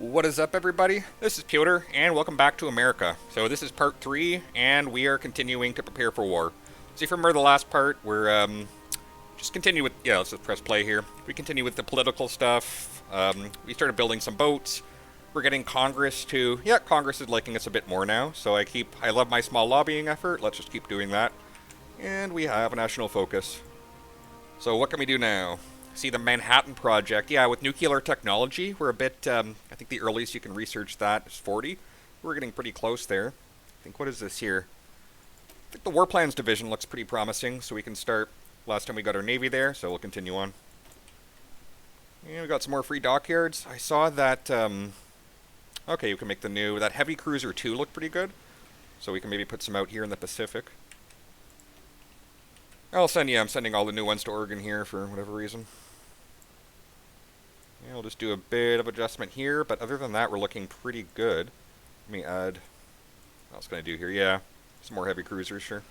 What is up, everybody? This is Piotr, and welcome back to America. So this is part 3, and we are continuing to prepare for war. So if you remember the last part, we're just continue with, let's just press play here. We continue with the political stuff. We started building some boats. We're getting Congress to, Congress is liking us a bit more now. So I love my small lobbying effort. Let's just keep doing that. And we have a national focus. So what can we do now? See the Manhattan Project. Yeah, with nuclear technology, we're a bit, I think the earliest you can research that is 40. We're getting pretty close there. I think, what is this here? I think the War Plans Division looks pretty promising, so we can start. Last time we got our Navy there, so we'll continue on. And we got some more free dockyards. I saw that, okay, you can make that Heavy Cruiser 2 look pretty good. So we can maybe put some out here in the Pacific. I'm sending all the new ones to Oregon here for whatever reason. Yeah, we'll just do a bit of adjustment here, but other than that, we're looking pretty good. Let me add, what else can I do here? Yeah, some more heavy cruisers, sure.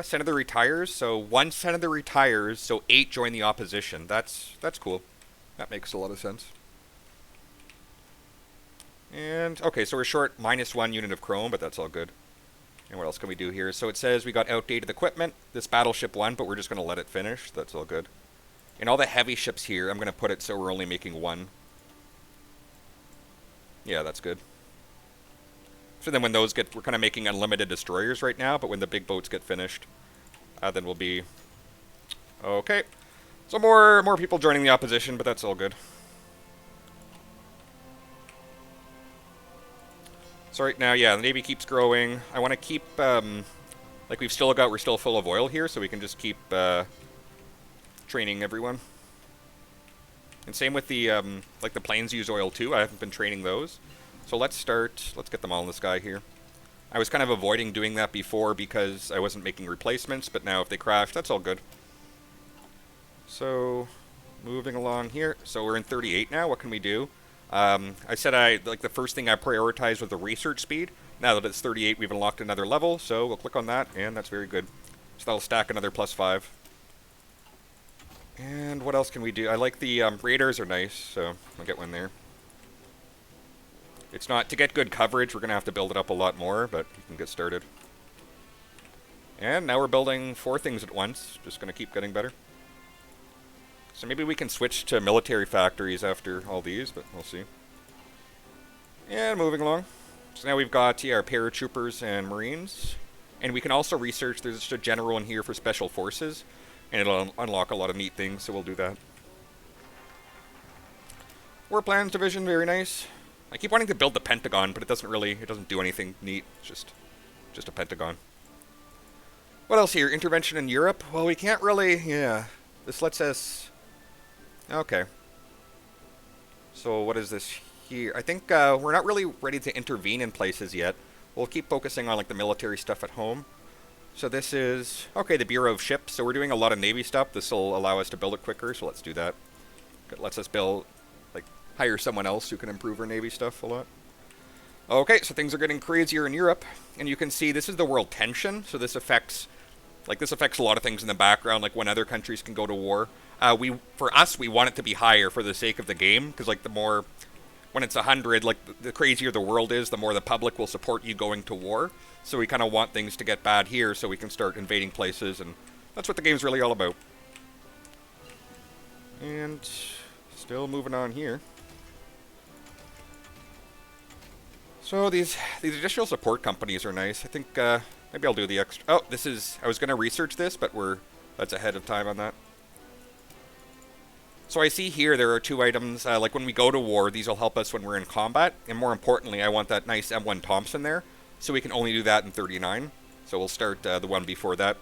Senator retires, so 1 senator retires, so 8 join the opposition. That's cool. That makes a lot of sense. And, okay, so we're short -1 unit of chrome, but that's all good. And what else can we do here? So it says we got outdated equipment. This battleship won, but we're just going to let it finish. That's all good. And all the heavy ships here, I'm going to put it so we're only making 1. Yeah, that's good. So then when those we're kind of making unlimited destroyers right now, but when the big boats get finished, then we'll be... Okay. So more people joining the opposition, but that's all good. So right now, yeah, the Navy keeps growing. I want to keep, like we're still full of oil here, so we can just keep training everyone. And same with the, like the planes use oil too. I haven't been training those. So let's get them all in the sky here. I was kind of avoiding doing that before because I wasn't making replacements, but now if they crash, that's all good. So, moving along here. So we're in 38 now, what can we do? I said the first thing I prioritized was the research speed. Now that it's 38, we've unlocked another level, so we'll click on that, and that's very good. So that'll stack another +5. And what else can we do? I like the radars are nice, so I'll get one there. It's not, to get good coverage, we're going to have to build it up a lot more, but we can get started. And now we're building 4 things at once, just going to keep getting better. So maybe we can switch to military factories after all these, but we'll see. And moving along. So now we've got our paratroopers and marines. And we can also research, there's just a general in here for special forces. And it'll unlock a lot of neat things, so we'll do that. War Plans Division, very nice. I keep wanting to build the Pentagon, but it doesn't do anything neat. It's just a Pentagon. What else here? Intervention in Europe? Well, we can't really, This lets us... Okay. So what is this here? I think we're not really ready to intervene in places yet. We'll keep focusing on like the military stuff at home. So this is, okay, the Bureau of Ships. So we're doing a lot of Navy stuff. This will allow us to build it quicker, so let's do that. It lets us hire someone else who can improve our Navy stuff a lot. Okay, so things are getting crazier in Europe. And you can see this is the world tension. So this affects a lot of things in the background, like when other countries can go to war. For us, we want it to be higher for the sake of the game, because like the more, when it's 100, like the crazier the world is, the more the public will support you going to war. So we kind of want things to get bad here, so we can start invading places, and that's what the game's really all about. And still moving on here. So these additional support companies are nice. I think maybe I'll do the extra. Oh, I was going to research this, but that's ahead of time on that. So I see here there are 2 items, like when we go to war, these will help us when we're in combat, and more importantly, I want that nice M1 Thompson there, so we can only do that in 39. So we'll start the one before that,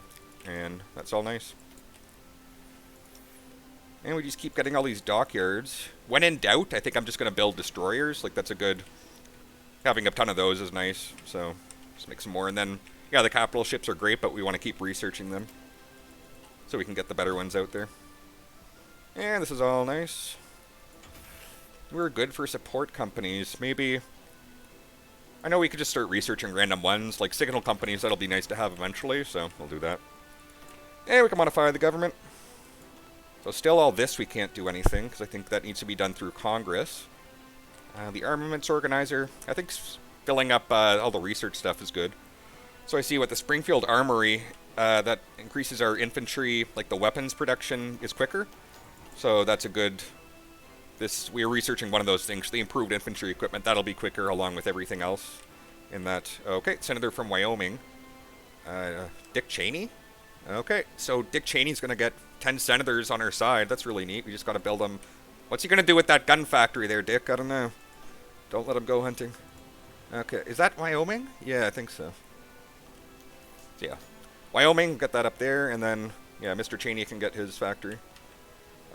and that's all nice. And we just keep getting all these dockyards. When in doubt, I think I'm just going to build destroyers, like that's a good, having a ton of those is nice, so just make some more, and then, yeah, the capital ships are great, but we want to keep researching them, so we can get the better ones out there. And this is all nice. We're good for support companies. Maybe... I know we could just start researching random ones, like signal companies, that'll be nice to have eventually, so we'll do that. And we can modify the government. So still all this we can't do anything, because I think that needs to be done through Congress. The armaments organizer, I think filling up all the research stuff is good. So I see what the Springfield Armory, that increases our infantry, like the weapons production is quicker. So that's a good... we are researching one of those things, the improved infantry equipment. That'll be quicker along with everything else in that. Okay, Senator from Wyoming. Dick Cheney? Okay, so Dick Cheney's going to get 10 senators on our side. That's really neat. We just got to build him. What's he going to do with that gun factory there, Dick? I don't know. Don't let him go hunting. Okay, is that Wyoming? Yeah, I think so. Yeah. Wyoming, get that up there, and then, yeah, Mr. Cheney can get his factory.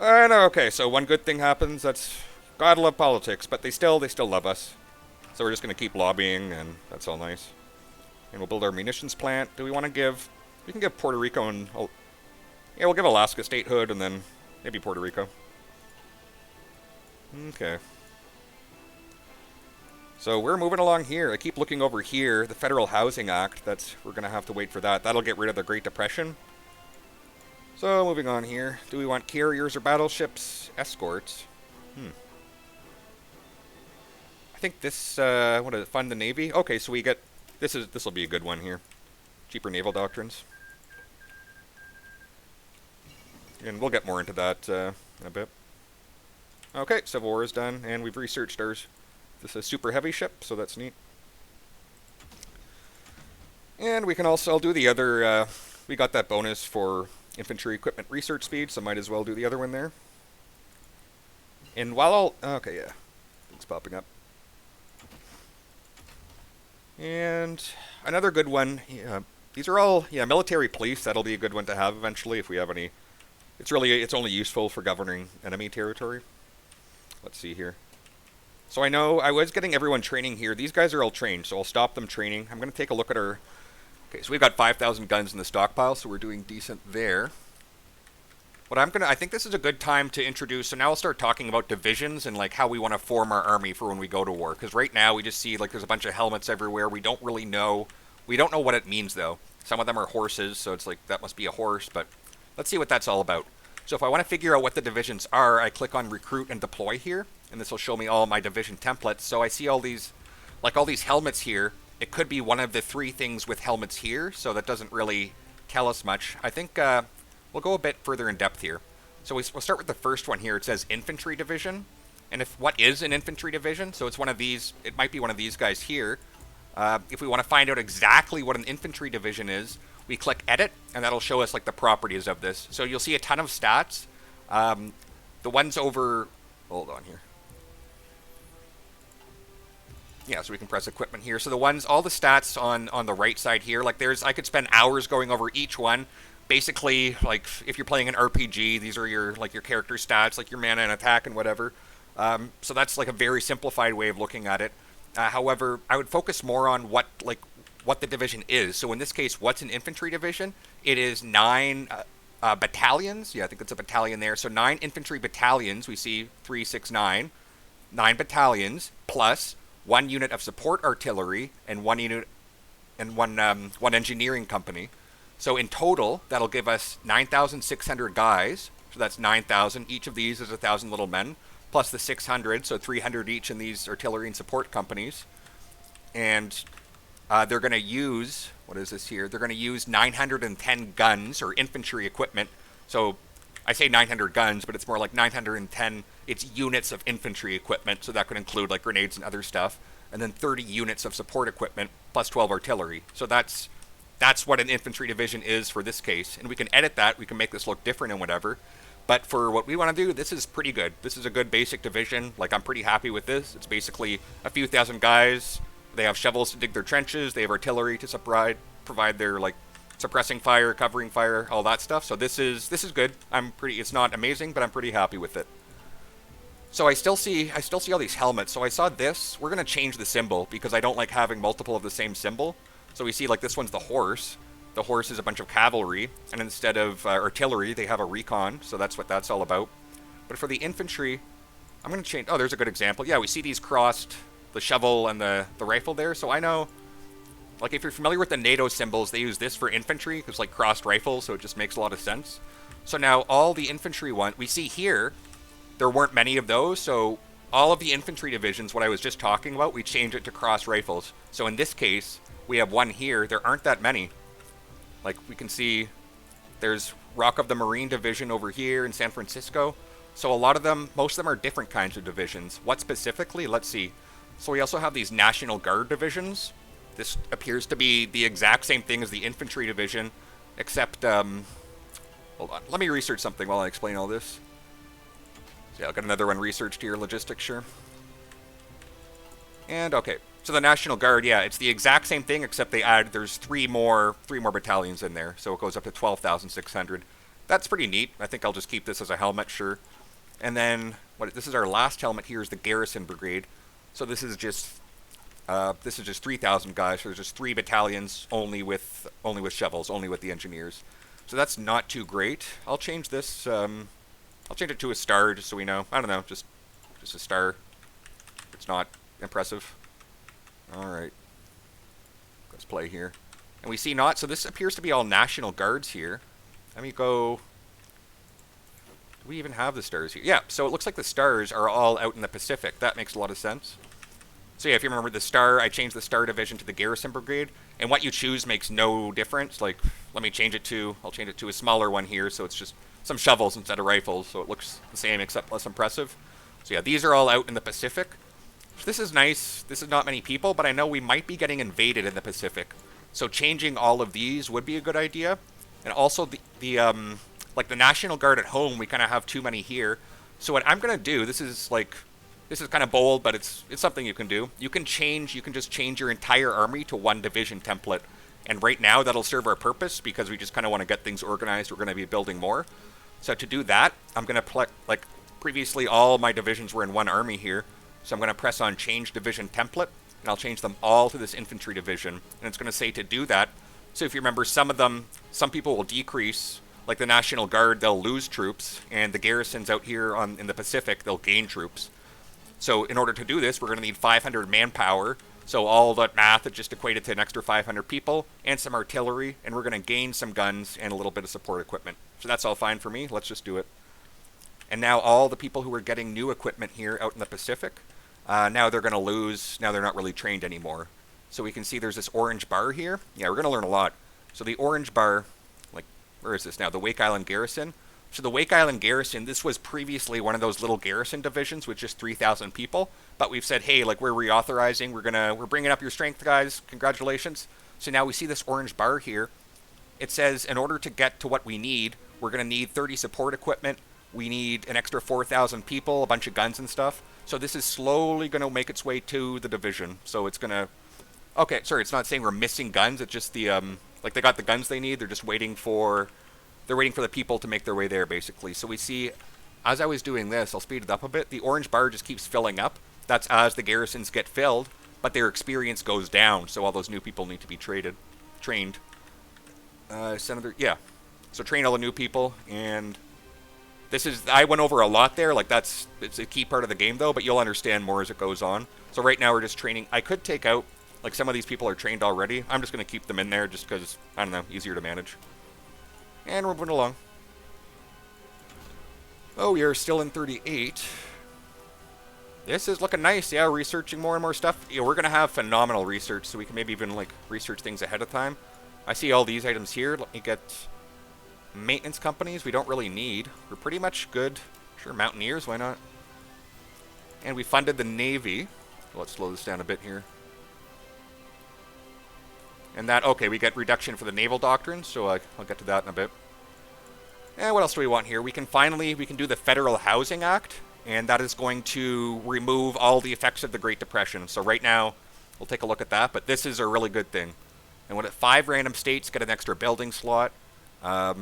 Okay, so one good thing happens. That's... God love politics, but they still love us. So we're just going to keep lobbying, and that's all nice. And we'll build our munitions plant. Do we want to give... We can give Puerto Rico and... Oh, yeah, we'll give Alaska statehood, and then maybe Puerto Rico. Okay. So we're moving along here. I keep looking over here. The Federal Housing Act. We're going to have to wait for that. That'll get rid of the Great Depression. So moving on here. Do we want carriers or battleships? Escorts. I think this, what is it, fund the Navy? Okay, so we get, this will be a good one here. Cheaper naval doctrines. And we'll get more into that in a bit. Okay, Civil War is done, and we've researched ours. This is a super heavy ship, so that's neat. And we can also, I'll do the other, we got that bonus for infantry equipment research speed, so might as well do the other one there. And while okay, yeah, things popping up. And another good one, these are all, military police. That'll be a good one to have eventually if we have any. It's only useful for governing enemy territory. Let's see here. So I know I was getting everyone training here. These guys are all trained, so I'll stop them training. I'm going to take a look at our... Okay, so we've got 5,000 guns in the stockpile, so we're doing decent there. I think this is a good time to introduce, so now I'll start talking about divisions and like how we want to form our army for when we go to war. Because right now we just see like there's a bunch of helmets everywhere. We don't know what it means though. Some of them are horses, so it's like that must be a horse, but let's see what that's all about. So if I want to figure out what the divisions are, I click on recruit and deploy here, and this will show me all my division templates. So I see all these helmets here. It could be one of the 3 things with helmets here, so that doesn't really tell us much. I think we'll go a bit further in depth here. So we'll start with the first one here. It says infantry division, and what is an infantry division? So it's one of these. It might be one of these guys here. If we want to find out exactly what an infantry division is, we click edit, and that'll show us like the properties of this. So you'll see a ton of stats. The ones over... Hold on here. Yeah, so we can press equipment here. So all the stats on the right side here, like I could spend hours going over each one. Basically, like if you're playing an RPG, these are your character stats, like your mana and attack and whatever. So that's like a very simplified way of looking at it. However, I would focus more on what the division is. So in this case, what's an infantry division? It is 9 battalions. Yeah, I think that's a battalion there. So 9 infantry battalions. We see 3, 6, 9. 9 battalions plus 1 unit of support artillery and 1 unit and one engineering company. So in total, that'll give us 9,600 guys. So that's 9,000. Each of these is 1,000 little men, plus the 600, so 300 each in these artillery and support companies. And they're going to use, what is this here? They're going to use 910 guns or infantry equipment. So I say 900 guns, but it's more like 910. It's units of infantry equipment, so that could include like grenades and other stuff. And then 30 units of support equipment, plus 12 artillery. So that's what an infantry division is for this case. And we can edit that. We can make this look different and whatever. But for what we want to do, this is pretty good. This is a good basic division. Like, I'm pretty happy with this. It's basically a few thousand guys. They have shovels to dig their trenches. They have artillery to provide their, like, suppressing fire, covering fire, all that stuff. So this is good. It's not amazing, but I'm pretty happy with it. So I still see all these helmets. So I saw this. We're going to change the symbol because I don't like having multiple of the same symbol. So we see, like, this one's the horse. The horse is a bunch of cavalry, and instead of artillery, they have a recon, so that's what that's all about. But for the infantry, I'm going to change... Oh, there's a good example. Yeah, we see these crossed, the shovel and the rifle there, so I know like if you're familiar with the NATO symbols, they use this for infantry. It's like crossed rifles, so it just makes a lot of sense. So now all the infantry we see here, there weren't many of those, so all of the infantry divisions, what I was just talking about, we change it to cross rifles. So in this case, we have one here. There aren't that many. Like we can see, there's Rock of the Marine Division over here in San Francisco. So a lot of them, most of them are different kinds of divisions. What specifically? Let's see. So we also have these National Guard divisions. This appears to be the exact same thing as the infantry division, except, hold on. Let me research something while I explain all this. So yeah, I'll get another one researched here, logistics, sure. And, okay. So the National Guard, yeah, it's the exact same thing, except they add, there's three more battalions in there, so it goes up to 12,600. That's pretty neat. I think I'll just keep this as a helmet, sure. And then, this is our last helmet here, is the Garrison Brigade. So this is just 3,000 guys. So there's just 3 battalions, only with shovels, only with the engineers. So that's not too great. I'll change this. I'll change it to a star, just so we know. I don't know, just a star. It's not impressive. All right, let's play here. And we see not. So this appears to be all National Guards here. Let me go. Do we even have the stars here? Yeah. So it looks like the stars are all out in the Pacific. That makes a lot of sense. So yeah, if you remember the star, I changed the star division to the Garrison Brigade, and what you choose makes no difference. Like, let me change it to, I'll change it to a smaller one here, so it's just some shovels instead of rifles, so it looks the same except less impressive. So yeah, these are all out in the Pacific. So this is nice. This is not many people, but I know we might be getting invaded in the Pacific. So changing all of these would be a good idea. And also like the National Guard at home, we kind of have too many here. So what I'm going to do, this is kind of bold, but it's something you can do. You can just change your entire army to one division template. And right now that'll serve our purpose because we just kind of want to get things organized. We're going to be building more. So to do that, I'm going to like previously all my divisions were in one army here. So I'm going to press on change division template and I'll change them all to this infantry division. And it's going to say to do that. So if you remember, some people will decrease. Like the National Guard, they'll lose troops, and the garrisons out here in the Pacific, they'll gain troops. So in order to do this, we're going to need 500 manpower. So all that math, it just equated to an extra 500 people and some artillery, and we're going to gain some guns and a little bit of support equipment. So that's all fine for me. Let's just do it. And now all the people who are getting new equipment here out in the Pacific, now they're going to lose. Now they're not really trained anymore. So we can see there's this orange bar here. Yeah, we're going to learn a lot. So the orange bar, like, where is this now? The Wake Island Garrison. So the Wake Island Garrison, this was previously one of those little garrison divisions with just 3,000 people. But we've said, hey, like, we're reauthorizing. We're bringing up your strength, guys. Congratulations. So now we see this orange bar here. It says, in order to get to what we need, we're going to need 30 support equipment. We need an extra 4,000 people, a bunch of guns and stuff. So this is slowly going to make its way to the division. So it's going to... Okay, sorry, it's not saying we're missing guns. It's just the, like, they got the guns they need. They're just waiting for... They're waiting for the people to make their way there, basically. So we see, as I was doing this, I'll speed it up a bit, the orange bar just keeps filling up. That's as the garrisons get filled, but their experience goes down, so all those new people need to be trained. Senator, yeah. So train all the new people, and this is, I went over a lot there, like it's a key part of the game, though, but you'll understand more as it goes on. So right now we're just training. I could take out, like, some of these people are trained already. I'm just going to keep them in there just because, I don't know, easier to manage. And we're moving along. Oh, we are still in 38. This is looking nice. Yeah, researching more and more stuff. Yeah, we're going to have phenomenal research, so we can maybe even, like, research things ahead of time. I see all these items here. Let me get maintenance companies we don't really need. We're pretty much good. Sure, mountaineers, why not? And we funded the Navy. Let's slow this down a bit here. And that, okay, we get reduction for the naval doctrine, so I'll get to that in a bit. And what else do we want here? We can do the Federal Housing Act, and that is going to remove all the effects of the Great Depression. So right now, we'll take a look at that, but this is a really good thing. And 5 random states get an extra building slot. What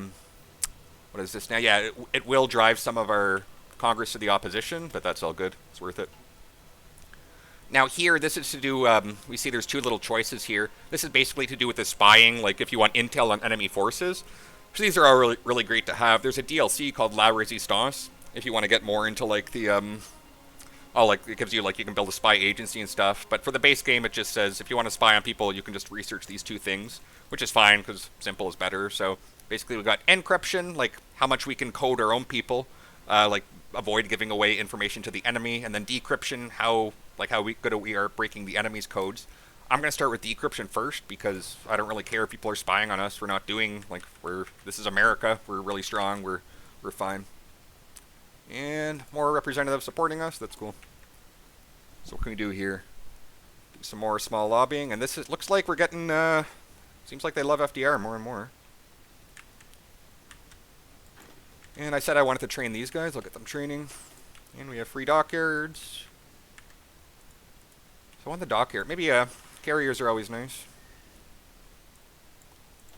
is this now? Yeah, it will drive some of our Congress to the opposition, but that's all good. It's worth it. Now here, this is to do, we see there's 2 little choices here. This is basically to do with the spying, like if you want intel on enemy forces. So these are all really, really great to have. There's a DLC called La Resistance, if you want to get more into like the Oh, like, it gives you, like, you can build a spy agency and stuff. But for the base game, it just says if you want to spy on people, you can just research these two things, which is fine because simple is better. So basically, we've got encryption, like how much we can code our own people, like avoid giving away information to the enemy, and then decryption, how good we are breaking the enemy's codes. I'm gonna start with decryption first because I don't really care if people are spying on us. We're not doing like this is America. We're really strong. We're fine. And more representatives supporting us. That's cool. So what can we do here? Do some more small lobbying, and looks like we're getting. Seems like they love FDR more and more. And I said I wanted to train these guys. I'll get them training. And we have free dockyards. So on the dockyard, maybe carriers are always nice.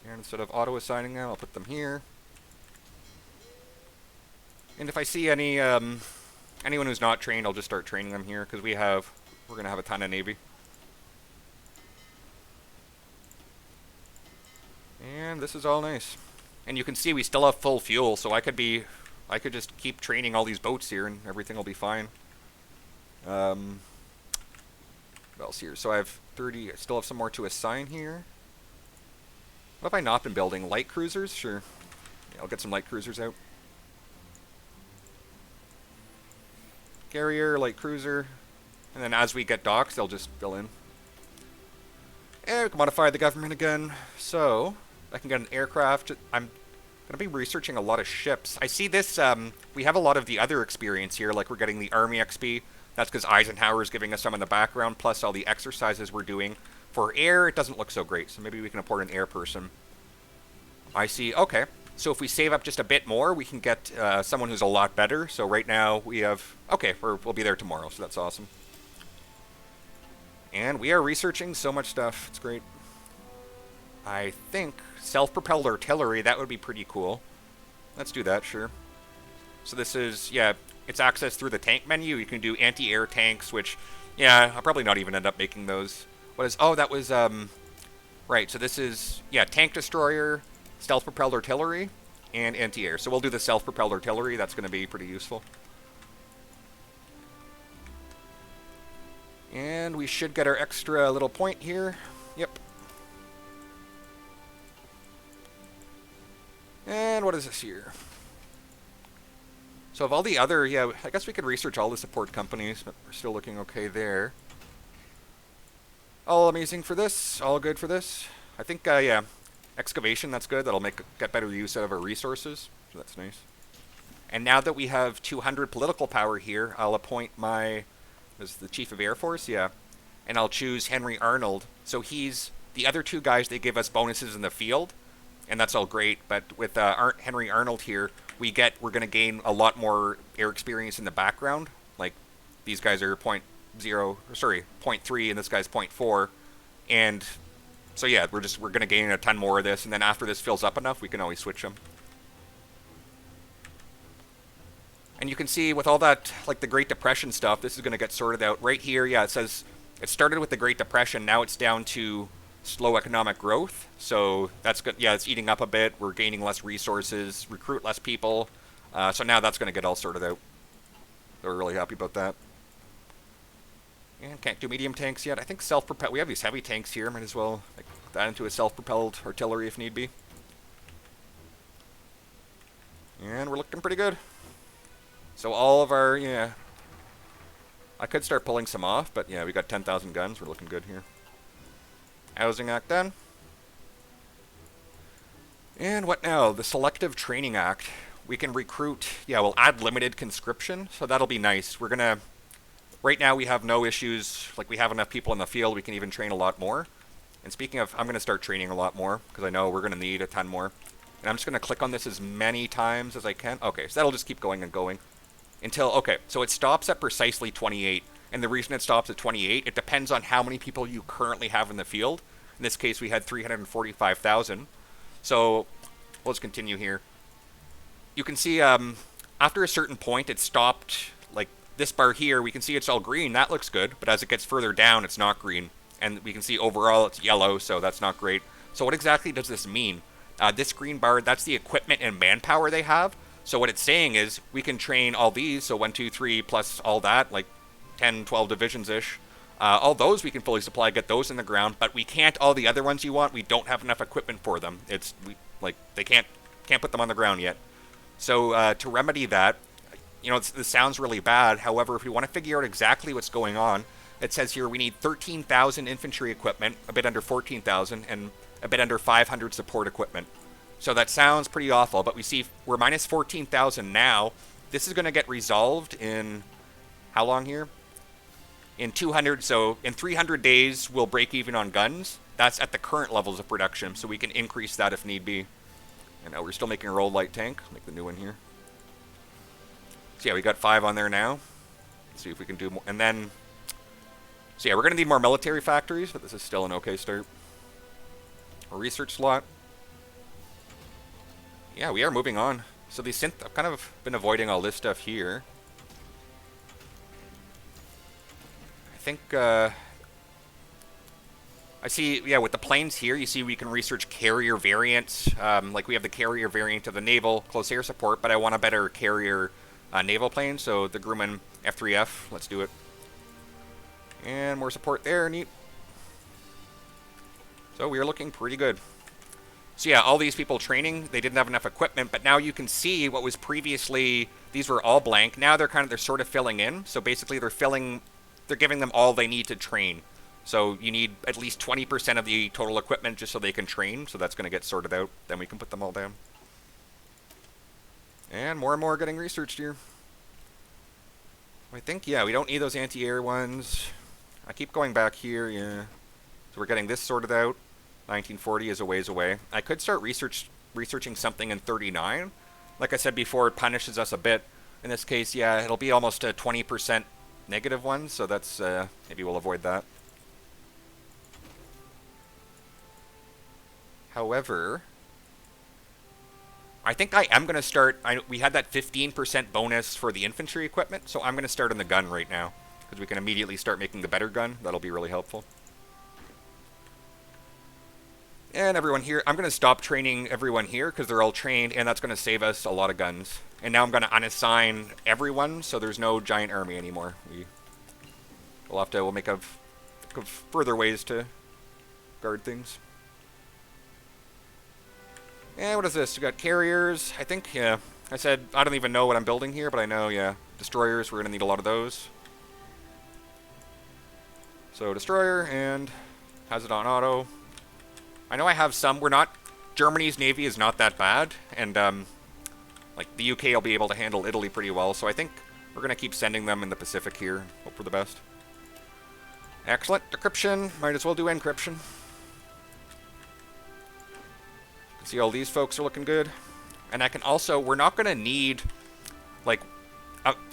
And instead of auto assigning them, I'll put them here. And if I see anyone who's not trained, I'll just start training them here because we're gonna have a ton of Navy. And this is all nice. And you can see we still have full fuel, so I could just keep training all these boats here and everything will be fine. What else here? So I have 30, I still have some more to assign here. What have I not been building? Light cruisers? Sure. Yeah, I'll get some light cruisers out. Carrier, light cruiser. And then as we get docks, they'll just fill in. And we can modify the government again. So I can get an aircraft. I'm going to be researching a lot of ships. I see this, we have a lot of the other experience here, like we're getting the Army XP. That's because Eisenhower is giving us some in the background, plus all the exercises we're doing. For air, it doesn't look so great, so maybe we can import an air person. I see, okay. So if we save up just a bit more, we can get someone who's a lot better. So right now we have, okay, we'll be there tomorrow, so that's awesome. And we are researching so much stuff, it's great. I think self-propelled artillery, that would be pretty cool. Let's do that, sure. So this is, yeah, it's access through the tank menu. You can do anti-air tanks, which, yeah, I'll probably not even end up making those. What is, oh, that was, right, so this is, yeah, tank destroyer, stealth-propelled artillery, and anti-air. So we'll do the self-propelled artillery. That's going to be pretty useful. And we should get our extra little point here. Yep. And what is this here? So of all the other, yeah, I guess we could research all the support companies, but we're still looking okay there. All amazing for this. All good for this. I think, yeah, excavation, that's good. That'll get better use out of our resources. So that's nice. And now that we have 200 political power here, I'll appoint was the Chief of Air Force? Yeah. And I'll choose Henry Arnold. So he's, the other two guys, they give us bonuses in the field. And that's all great. But with Henry Arnold here, we're going to gain a lot more air experience in the background. Like, these guys are 0.3, and this guy's 0.4. And so yeah, we're going to gain a ton more of this. And then after this fills up enough, we can always switch them. And you can see with all that, like the Great Depression stuff, this is going to get sorted out. Right here, yeah, it says it started with the Great Depression. Now it's down to slow economic growth. So that's good. Yeah, it's eating up a bit. We're gaining less resources, recruit less people. So now that's going to get all sorted out. So we're really happy about that. And can't do medium tanks yet. I think self-propelled. We have these heavy tanks here. Might as well put that into a self-propelled artillery if need be. And we're looking pretty good. So all of our, yeah, I could start pulling some off, but yeah, we got 10,000 guns. We're looking good here. Housing Act done. And what now? The Selective Training Act. We can recruit, yeah, we'll add limited conscription, so that'll be nice. We're gonna, right now we have no issues, like we have enough people in the field, we can even train a lot more. And speaking of, I'm gonna start training a lot more, because I know we're gonna need a ton more. And I'm just gonna click on this as many times as I can. Okay, so that'll just keep going and going. Until, okay, so it stops at precisely 28. And the reason it stops at 28, it depends on how many people you currently have in the field. In this case, we had 345,000. So, let's continue here. You can see, after a certain point, it stopped, like, this bar here, we can see it's all green. That looks good, but as it gets further down, it's not green. And we can see overall it's yellow, so that's not great. So what exactly does this mean? This green bar, that's the equipment and manpower they have. So what it's saying is we can train all these, so 1, 2, 3 plus all that, like 10, 12 divisions-ish. All those we can fully supply, get those in the ground, but we can't all the other ones you want. We don't have enough equipment for them. They can't put them on the ground yet. So to remedy that, this sounds really bad. However, if we want to figure out exactly what's going on, it says here we need 13,000 infantry equipment, a bit under 14,000, and a bit under 500 support equipment. So that sounds pretty awful, but we see we're minus 14,000 now. This is going to get resolved in how long here? In 200, so in 300 days, we'll break even on guns. That's at the current levels of production, so we can increase that if need be. And we're still making a roll light tank. Make the new one here. So yeah, we got 5 on there now. Let's see if we can do more. And then, so yeah, we're going to need more military factories, but this is still an okay start. A research slot. Yeah, we are moving on. So the synth, I've kind of been avoiding all this stuff here. I think, I see, yeah, with the planes here, you see we can research carrier variants. Like we have the carrier variant of the naval close air support, but I want a better carrier naval plane, so the Grumman F3F, let's do it. And more support there, neat. So we are looking pretty good. So yeah, all these people training, they didn't have enough equipment, but now you can see what was previously, these were all blank. Now they're sort of filling in. So basically they're giving them all they need to train. So you need at least 20% of the total equipment just so they can train. So that's going to get sorted out. Then we can put them all down. And more getting researched here. I think, yeah, we don't need those anti-air ones. I keep going back here, yeah. So we're getting this sorted out. 1940 is a ways away. I could start researching something in 39. Like I said before, it punishes us a bit. In this case, yeah, it'll be almost a 20% negative one, so that's, maybe we'll avoid that. However, I think I am going to start, we had that 15% bonus for the infantry equipment, so I'm going to start on the gun right now, because we can immediately start making the better gun. That'll be really helpful. And everyone here, I'm going to stop training everyone here because they're all trained, and that's going to save us a lot of guns. And now I'm going to unassign everyone, so there's no giant army anymore. We'll make think of further ways to guard things. And what is this? We got carriers. I think, yeah, I said I don't even know what I'm building here, but I know, yeah, destroyers. We're going to need a lot of those. So destroyer, and has it on auto. I know I have some. Germany's navy is not that bad, and like the UK will be able to handle Italy pretty well, so I think we're going to keep sending them in the Pacific here. Hope for the best. Excellent. Decryption. Might as well do encryption. See, all these folks are looking good. And I can also, we're not going to need, like,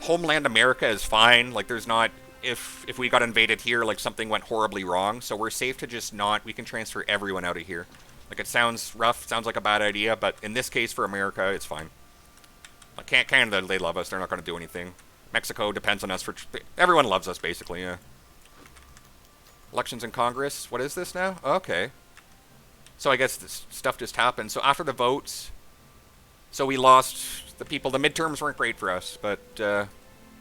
Homeland America is fine. Like, there's not, if we got invaded here, like, something went horribly wrong. So we're safe to just not, we can transfer everyone out of here. Like, it sounds rough, sounds like a bad idea, but in this case for America, it's fine. Like, Canada, they love us. They're not going to do anything. Mexico depends on us for, everyone loves us, basically, yeah. Elections in Congress. What is this now? Okay. So I guess this stuff just happened. So after the votes, so we lost the people. The midterms weren't great for us, but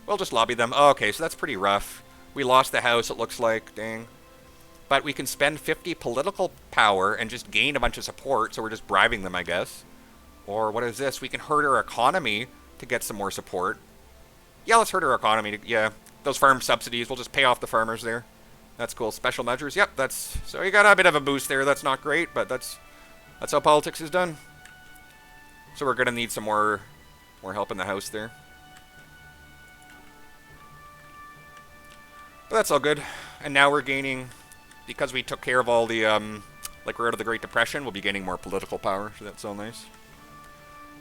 we'll just lobby them. Oh, okay, so that's pretty rough. We lost the House, it looks like. Dang. But we can spend 50 political power and just gain a bunch of support, so we're just bribing them, I guess. Or what is this? We can hurt our economy to get some more support. Yeah, let's hurt our economy. Yeah, those farm subsidies, we'll just pay off the farmers there. That's cool. Special measures. Yep, that's... So you got a bit of a boost there. That's not great, but that's how politics is done. So we're going to need some more help in the House there. But that's all good. And now we're gaining... Because we took care of all the... like we're out of the Great Depression, we'll be gaining more political power. So that's all nice.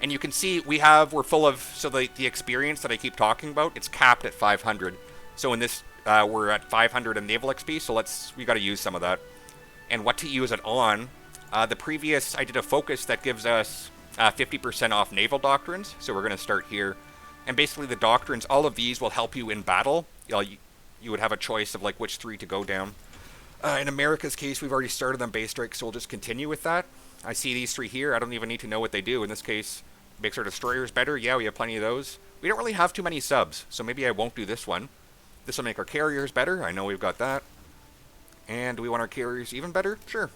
And you can see we're full of... So the experience that I keep talking about, it's capped at 500. So in this... we're at 500 in naval XP, so we got to use some of that. And what to use it on? The previous, I did a focus that gives us 50% off naval doctrines, so we're going to start here. And basically the doctrines, all of these will help you in battle. You would have a choice of like which 3 to go down. In America's case, we've already started them base strike, so we'll just continue with that. I see these 3 here. I don't even need to know what they do. In this case, makes our destroyers better. Yeah, we have plenty of those. We don't really have too many subs, so maybe I won't do this one. This will make our carriers better. I know we've got that. And do we want our carriers even better? Sure.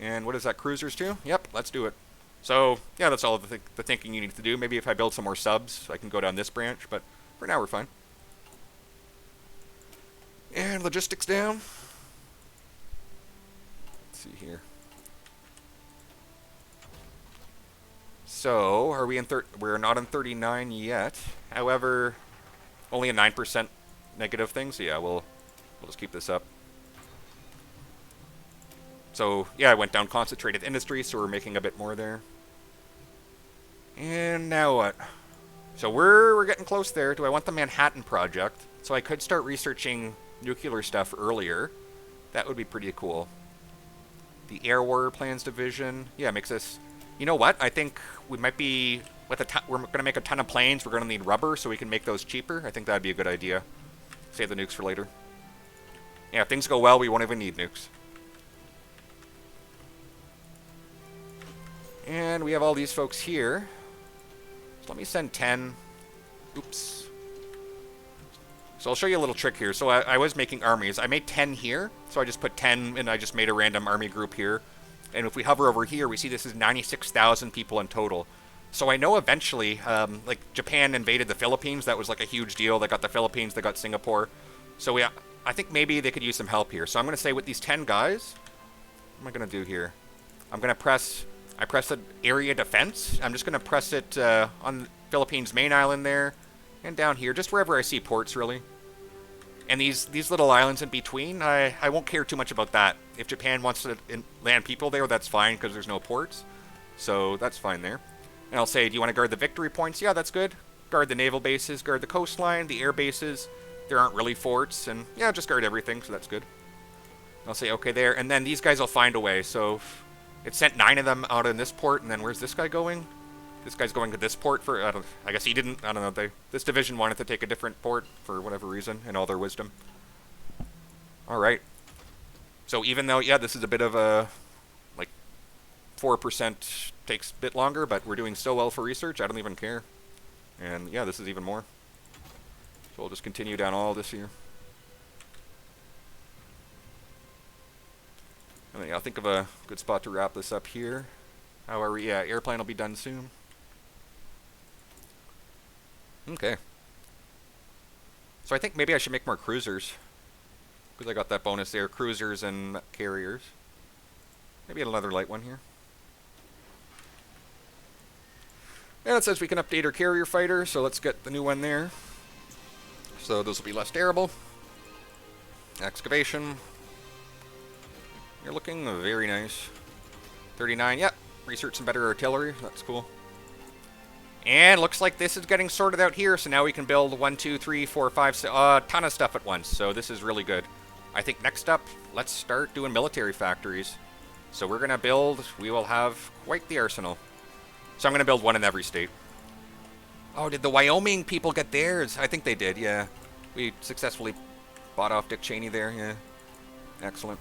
And what is that, cruisers too? Yep, let's do it. So, yeah, that's all the thinking you need to do. Maybe if I build some more subs, I can go down this branch, but for now we're fine. And logistics down. Let's see here. So, are we in we're not in 39 yet. However, only a 9% negative thing, so yeah, we'll just keep this up. So, yeah, I went down concentrated industry, so we're making a bit more there. And now what? So we're getting close there. Do I want the Manhattan Project? So I could start researching nuclear stuff earlier. That would be pretty cool. The Air Warrior Plans Division. Yeah, makes us... You know what? I think we might be... we're going to make a ton of planes. We're going to need rubber, so we can make those cheaper. I think that'd be a good idea. Save the nukes for later. Yeah, if things go well, we won't even need nukes. And we have all these folks here. So let me send 10. Oops. So I'll show you a little trick here. So I was making armies. I made 10 here. So I just put 10 and I just made a random army group here. And if we hover over here, we see this is 96,000 people in total. So I know eventually, like Japan invaded the Philippines. That was like a huge deal. They got the Philippines, they got Singapore. So I think maybe they could use some help here. So I'm going to say with these 10 guys, what am I going to do here? I'm going to press... I press the area defense. I'm just going to press it on the Philippines main island there and down here, just wherever I see ports, really. And these little islands in between, I won't care too much about that. If Japan wants to land people there, that's fine because there's no ports. So that's fine there. And I'll say, do you want to guard the victory points? Yeah, that's good. Guard the naval bases, guard the coastline, the air bases. There aren't really forts, and yeah, just guard everything, so that's good. I'll say, okay, there. And then these guys will find a way, so... It sent 9 of them out in this port, and then where's this guy going? This guy's going to this port for... I guess he didn't... I don't know. This division wanted to take a different port for whatever reason, in all their wisdom. Alright. So even though, yeah, this is a bit of a... Like, 4% takes a bit longer, but we're doing so well for research, I don't even care. And, yeah, this is even more. So we'll just continue down all this here. I mean, I'll think of a good spot to wrap this up here. However, yeah, airplane will be done soon. Okay. So I think maybe I should make more cruisers. Because I got that bonus there. Cruisers and carriers. Maybe another light one here. And it says we can update our carrier fighter, so let's get the new one there. So those will be less terrible. Excavation. You're looking very nice. 39, yep. Research some better artillery. That's cool. And looks like this is getting sorted out here, so now we can build 1, 2, 3, 4, 5, 6, a ton of stuff at once. So this is really good. I think next up, let's start doing military factories. So we're going to build, we will have quite the arsenal. So I'm going to build one in every state. Oh, did the Wyoming people get theirs? I think they did, yeah. We successfully bought off Dick Cheney there, yeah. Excellent.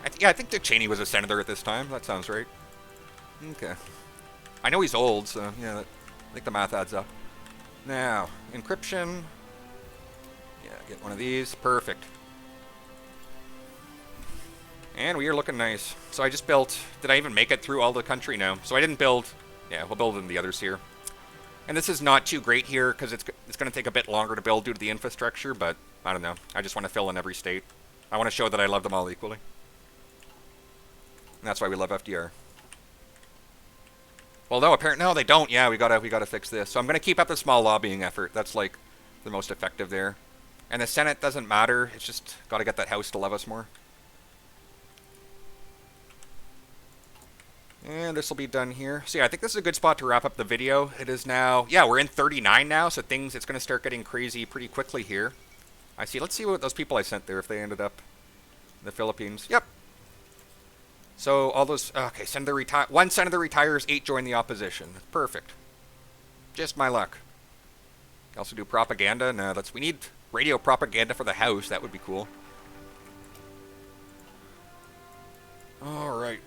I think Dick Cheney was a senator at this time. That sounds right. Okay. I know he's old, so yeah, I think the math adds up. Now, encryption. Yeah, get one of these. Perfect. And we are looking nice. So I just built... Did I even make it through all the country? No. So I didn't build... Yeah, we'll build in the others here. And this is not too great here, because it's going to take a bit longer to build due to the infrastructure, but I don't know. I just want to fill in every state. I want to show that I love them all equally. And that's why we love FDR. Well, no, apparently, no, they don't. Yeah, we gotta fix this. So I'm gonna keep up the small lobbying effort. That's like the most effective there. And the Senate doesn't matter. It's just gotta get that House to love us more. And this will be done here. So yeah, I think this is a good spot to wrap up the video. It is now, yeah, we're in 39 now, so it's gonna start getting crazy pretty quickly here. I see. Let's see what those people I sent there, if they ended up in the Philippines. Yep. So all those, okay, one senator retires, 8 join the opposition. Perfect. Just my luck. Also do propaganda. No, we need radio propaganda for the House. That would be cool. All right.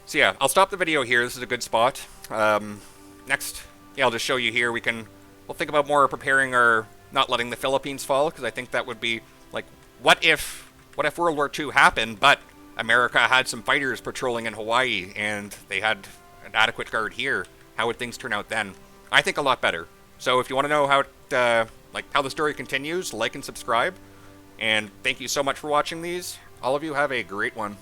So yeah, I'll stop the video here. This is a good spot. Next, yeah, I'll just show you here. We can we'll think about more preparing our not letting the Philippines fall, because I think that would be like, what if World War II happened, but America had some fighters patrolling in Hawaii and they had an adequate guard here? How would things turn out then? I think a lot better. So if you want to know how how the story continues, like and subscribe. And thank you so much for watching these. All of you have a great one.